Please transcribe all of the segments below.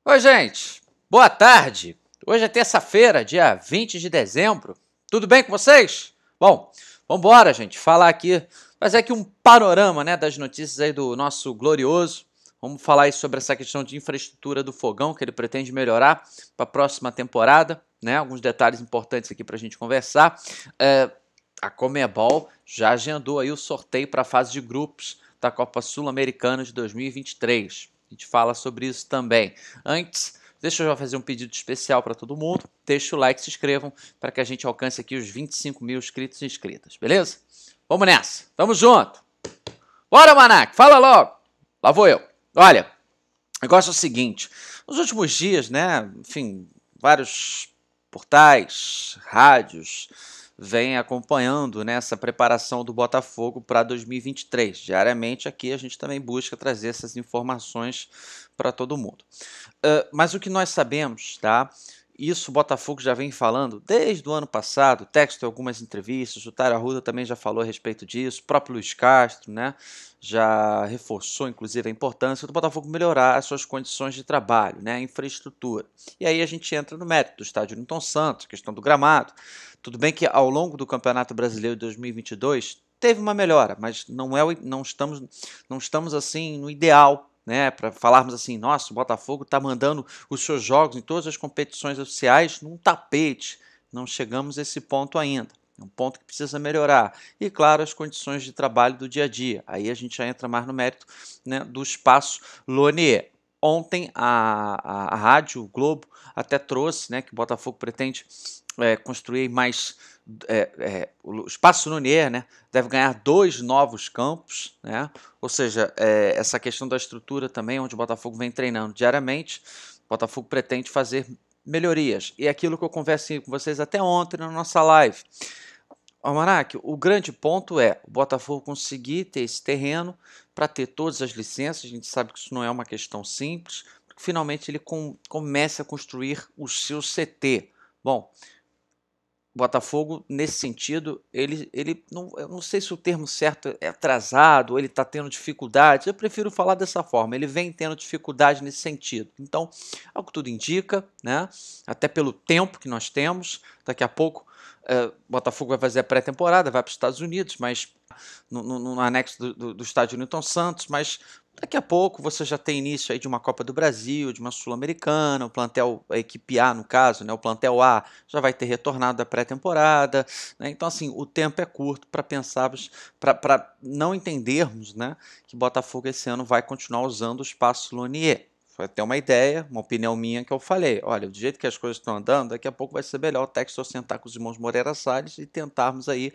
Oi, gente. Boa tarde. Hoje é terça-feira, dia 20 de dezembro. Tudo bem com vocês? Bom, vamos embora, gente. Fazer aqui um panorama, né, das notícias aí do nosso glorioso. Vamos falar aí sobre essa questão de infraestrutura do Fogão, que ele pretende melhorar para a próxima temporada, né? Alguns detalhes importantes aqui para a gente conversar. A Conmebol já agendou aí o sorteio para a fase de grupos da Copa Sul-Americana de 2023. A gente fala sobre isso também. Antes, deixa eu já fazer um pedido especial para todo mundo. Deixa o like, se inscrevam para que a gente alcance aqui os 25 mil inscritos e inscritas, beleza? Vamos nessa, tamo junto. Bora, Manac, fala logo. Lá vou eu. Olha, o negócio é o seguinte. Nos últimos dias, né, enfim, vários portais, rádios, vem acompanhando, né, essa preparação do Botafogo para 2023. Diariamente aqui a gente também busca trazer essas informações para todo mundo. Mas o que nós sabemos, tá? Isso o Botafogo já vem falando desde o ano passado, o Texto em algumas entrevistas, o Tário Arruda também já falou a respeito disso, o próprio Luiz Castro, né, já reforçou inclusive a importância do Botafogo melhorar as suas condições de trabalho, né, a infraestrutura. E aí a gente entra no mérito do estádio Newton Santos, questão do gramado. Tudo bem que ao longo do Campeonato Brasileiro de 2022 teve uma melhora, mas não estamos assim no ideal, né, para falarmos assim, nossa, o Botafogo está mandando os seus jogos em todas as competições oficiais num tapete. Não chegamos a esse ponto ainda. É um ponto que precisa melhorar. E, claro, as condições de trabalho do dia a dia. Aí a gente já entra mais no mérito, né, do espaço Lonier. Ontem a Rádio Globo até trouxe, né, que o Botafogo pretende construir mais o Espaço Lonier, né, deve ganhar 2 novos campos, né, ou seja, essa questão da estrutura também, onde o Botafogo vem treinando diariamente, o Botafogo pretende fazer melhorias. E aquilo que eu conversei com vocês até ontem na nossa live. Almanac, o grande ponto é o Botafogo conseguir ter esse terreno para ter todas as licenças. A gente sabe que isso não é uma questão simples, porque finalmente ele começa a construir o seu CT. Bom, Botafogo, nesse sentido, ele não, eu não sei se o termo certo é atrasado, ou ele está tendo dificuldades, eu prefiro falar dessa forma, ele vem tendo dificuldade nesse sentido. Então, ao que tudo indica, né, até pelo tempo que nós temos, daqui a pouco Botafogo vai fazer a pré-temporada, vai para os Estados Unidos, mas no anexo do estádio Newton Santos, mas daqui a pouco você já tem início aí de uma Copa do Brasil, de uma Sul-Americana, o plantel, a equipe A no caso, né, o plantel A já vai ter retornado da pré-temporada, né, então assim, o tempo é curto para pensarmos, para não entendermos, né, que Botafogo esse ano vai continuar usando o espaço Lonier. Foi até uma ideia, uma opinião minha que eu falei. Olha, do jeito que as coisas estão andando, daqui a pouco vai ser melhor o Textor sentar com os irmãos Moreira Salles e tentarmos aí,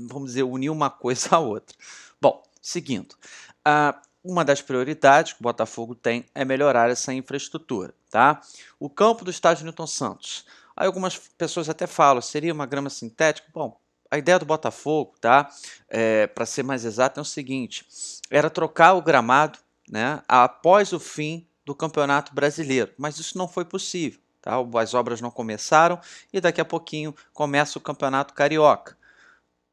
vamos dizer, unir uma coisa à outra. Bom, seguindo. Uma das prioridades que o Botafogo tem é melhorar essa infraestrutura, tá? O campo do estádio Newton Santos. Aí algumas pessoas até falam, seria uma grama sintética? Bom, a ideia do Botafogo, tá? Para ser mais exato, é o seguinte: era trocar o gramado, né, após o fim do Campeonato Brasileiro, mas isso não foi possível, tá? As obras não começaram e daqui a pouquinho começa o Campeonato Carioca.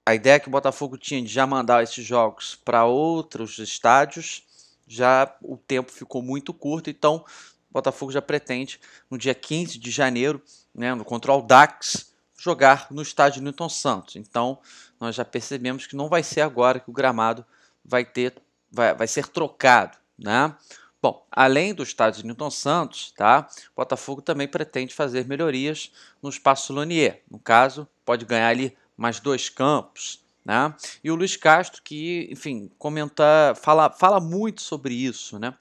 A ideia que o Botafogo tinha de já mandar esses jogos para outros estádios, já o tempo ficou muito curto, então o Botafogo já pretende, no dia 15 de janeiro, né, no contra o Dax, jogar no estádio Newton Santos. Então nós já percebemos que não vai ser agora que o gramado vai ser trocado, né? Bom, além do estádio Newton Santos, tá? O Botafogo também pretende fazer melhorias no espaço Lonier. No caso, pode ganhar ali mais 2 campos, né? E o Luiz Castro, que, enfim, fala muito sobre isso, né?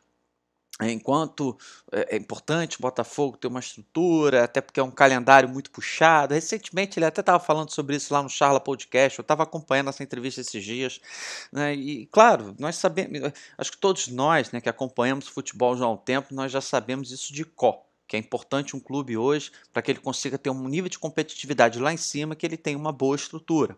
Enquanto é importante o Botafogo ter uma estrutura, até porque é um calendário muito puxado. Recentemente ele até estava falando sobre isso lá no Charla Podcast, eu estava acompanhando essa entrevista esses dias, né? E claro, nós sabemos, acho que todos nós, né, que acompanhamos futebol já há um tempo, nós já sabemos isso de cor, que é importante um clube hoje, para que ele consiga ter um nível de competitividade lá em cima, que ele tenha uma boa estrutura.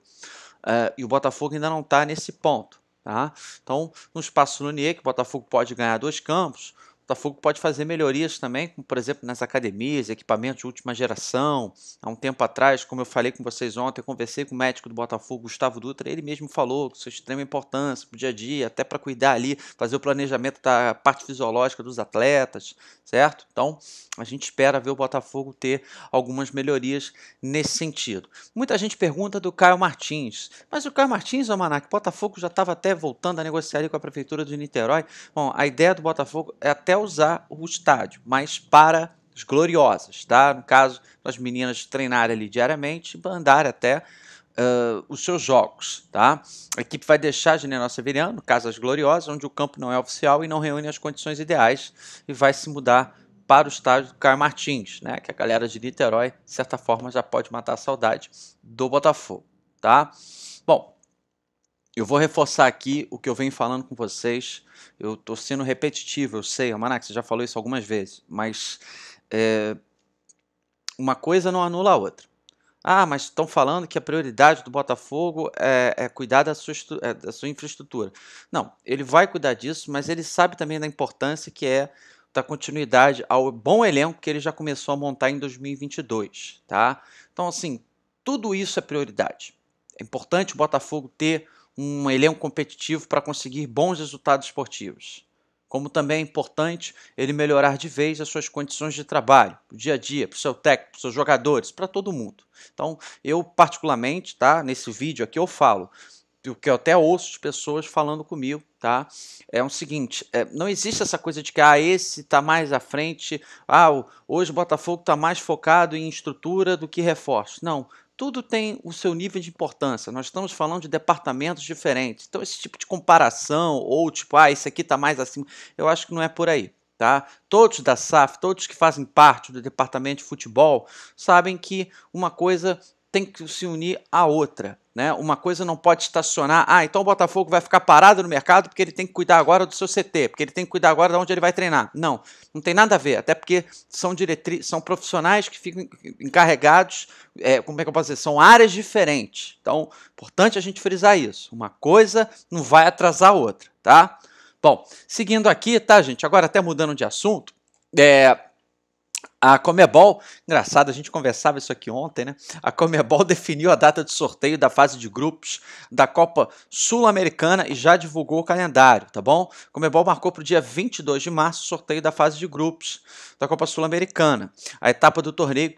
E o Botafogo ainda não está nesse ponto. Tá? Então, no espaço Lonier, que o Botafogo pode ganhar 2 campos, Botafogo pode fazer melhorias também, como por exemplo nas academias, equipamentos de última geração. Há um tempo atrás, como eu falei com vocês ontem, eu conversei com o médico do Botafogo, Gustavo Dutra, ele mesmo falou que isso é de extrema importância para o dia a dia, até para cuidar ali, fazer o planejamento da parte fisiológica dos atletas, certo? Então, a gente espera ver o Botafogo ter algumas melhorias nesse sentido. Muita gente pergunta do Caio Martins, mas o Caio Martins, Almanac, o Botafogo já estava até voltando a negociar ali com a Prefeitura de Niterói. Bom, a ideia do Botafogo é até usar o estádio, mas para as gloriosas, tá? No caso, as meninas treinarem ali diariamente e andarem até os seus jogos, tá? A equipe vai deixar a General Severiano, no caso as gloriosas, onde o campo não é oficial e não reúne as condições ideais, e vai se mudar para o estádio do Caio Martins, né? Que a galera de Niterói, de certa forma, já pode matar a saudade do Botafogo, tá? Bom, eu vou reforçar aqui o que eu venho falando com vocês. Eu estou sendo repetitivo, eu sei, Almanac, você já falou isso algumas vezes, mas uma coisa não anula a outra. Ah, mas estão falando que a prioridade do Botafogo é cuidar da sua infraestrutura. Não, ele vai cuidar disso, mas ele sabe também da importância que é dar continuidade ao bom elenco que ele já começou a montar em 2022, tá? Então, assim, tudo isso é prioridade. É importante o Botafogo ter um elenco competitivo para conseguir bons resultados esportivos. Como também é importante ele melhorar de vez as suas condições de trabalho, para o dia a dia, para o seu técnico, para os seus jogadores, para todo mundo. Então, eu particularmente, tá, nesse vídeo aqui eu falo, o que eu até ouço de pessoas falando comigo, tá? É o seguinte, não existe essa coisa de que esse está mais à frente, hoje o Botafogo está mais focado em estrutura do que reforço. Não, tudo tem o seu nível de importância. Nós estamos falando de departamentos diferentes. Então, esse tipo de comparação, ou tipo, esse aqui está mais acima, eu acho que não é por aí. Tá? Todos da SAF, todos que fazem parte do departamento de futebol, sabem que uma coisa tem que se unir à outra. Né? Uma coisa não pode estacionar. Então o Botafogo vai ficar parado no mercado porque ele tem que cuidar agora do seu CT, porque ele tem que cuidar agora de onde ele vai treinar. Não, não tem nada a ver. Até porque são profissionais que ficam encarregados, como é que eu posso dizer? São áreas diferentes. Então, importante a gente frisar isso. Uma coisa não vai atrasar a outra, tá? Bom, seguindo aqui, tá, gente? Agora até mudando de assunto, a Conmebol, engraçado, a gente conversava isso aqui ontem, né? A Conmebol definiu a data de sorteio da fase de grupos da Copa Sul-Americana e já divulgou o calendário, tá bom? A Conmebol marcou para o dia 22 de março o sorteio da fase de grupos da Copa Sul-Americana. A etapa do torneio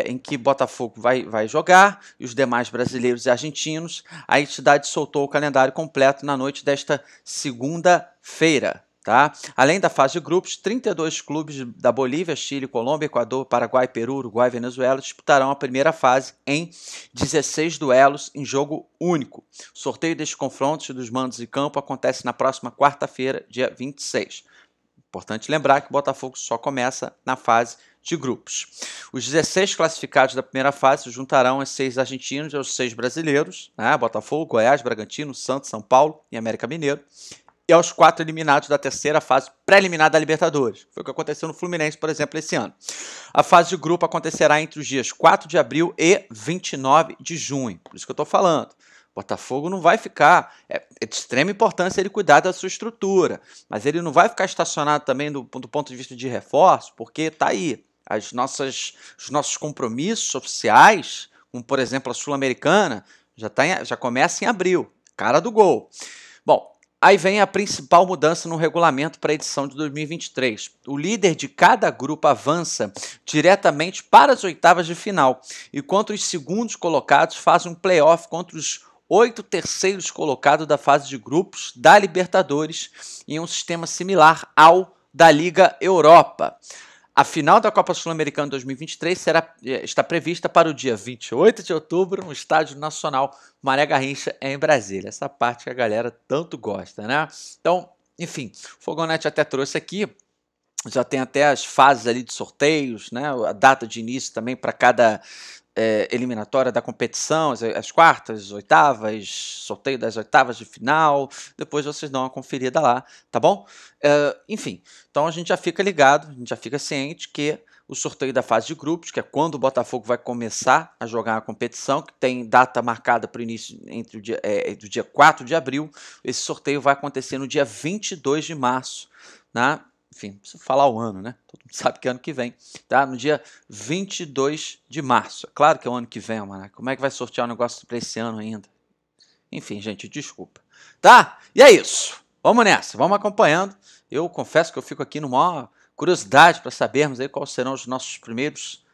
em que Botafogo vai jogar e os demais brasileiros e argentinos, a entidade soltou o calendário completo na noite desta segunda-feira. Tá? Além da fase de grupos, 32 clubes da Bolívia, Chile, Colômbia, Equador, Paraguai, Peru, Uruguai e Venezuela disputarão a primeira fase em 16 duelos em jogo único. O sorteio destes confrontos dos mandos de campo acontece na próxima quarta-feira, dia 26. Importante lembrar que o Botafogo só começa na fase de grupos. Os 16 classificados da primeira fase se juntarão aos 6 argentinos e aos 6 brasileiros, né? Botafogo, Goiás, Bragantino, Santos, São Paulo e América Mineiro. E aos 4 eliminados da terceira fase preliminar da Libertadores. Foi o que aconteceu no Fluminense, por exemplo, esse ano. A fase de grupo acontecerá entre os dias 4 de abril e 29 de junho. Por isso que eu estou falando. Botafogo não vai ficar... É de extrema importância ele cuidar da sua estrutura. Mas ele não vai ficar estacionado também do ponto de vista de reforço, porque está aí. Os nossos compromissos oficiais, como por exemplo a Sul-Americana, já começa em abril. Cara do gol. Bom... Aí vem a principal mudança no regulamento para a edição de 2023. O líder de cada grupo avança diretamente para as oitavas de final, enquanto os segundos colocados fazem um playoff contra os 8 terceiros colocados da fase de grupos da Libertadores, em um sistema similar ao da Liga Europa. A final da Copa Sul-Americana 2023 está prevista para o dia 28 de outubro no Estádio Nacional Mané Garrincha, em Brasília. Essa parte que a galera tanto gosta, né? Então, enfim, o Fogonete até trouxe aqui, já tem até as fases ali de sorteios, né? A data de início também para cada eliminatória da competição, as quartas, as oitavas, sorteio das oitavas de final, depois vocês dão uma conferida lá, tá bom? Enfim, então a gente já fica ligado, a gente já fica ciente que o sorteio da fase de grupos, que é quando o Botafogo vai começar a jogar a competição, que tem data marcada para o início do dia 4 de abril, esse sorteio vai acontecer no dia 22 de março, né? enfim, não preciso falar o ano, né? Todo mundo sabe que é ano que vem, tá? No dia 22 de março. É claro que é o ano que vem, mano. Como é que vai sortear um negócio para esse ano ainda? Enfim, gente, desculpa. Tá? E é isso. Vamos nessa, vamos acompanhando. Eu confesso que eu fico aqui numa curiosidade para sabermos aí quais serão os nossos primeiros.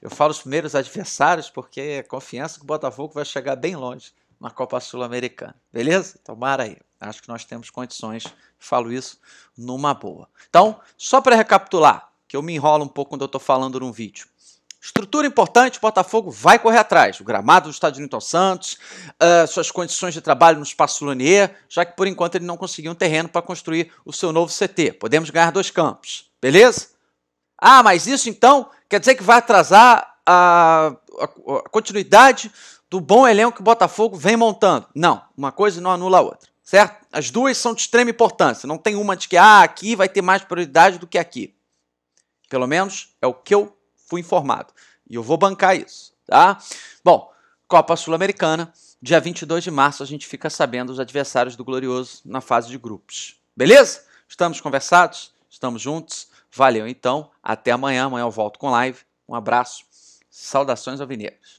Eu falo os primeiros adversários porque é confiança que o Botafogo vai chegar bem longe na Copa Sul-Americana. Beleza? Tomara aí. Acho que nós temos condições. Falo isso numa boa. Então, só para recapitular, que eu me enrolo um pouco quando eu estou falando num vídeo. Estrutura importante, o Botafogo vai correr atrás. O gramado do estádio Newton Santos, suas condições de trabalho no Espaço Lonier, já que por enquanto ele não conseguiu um terreno para construir o seu novo CT. Podemos ganhar 2 campos, beleza? Ah, mas isso então quer dizer que vai atrasar a continuidade do bom elenco que o Botafogo vem montando. Não, uma coisa não anula a outra, certo? As duas são de extrema importância. Não tem uma de que aqui vai ter mais prioridade do que aqui. Pelo menos é o que eu fui informado. E eu vou bancar isso, tá? Bom, Copa Sul-Americana, dia 22 de março a gente fica sabendo os adversários do Glorioso na fase de grupos. Beleza? Estamos conversados? Estamos juntos? Valeu então, até amanhã. Amanhã eu volto com live. Um abraço, saudações alvinegras.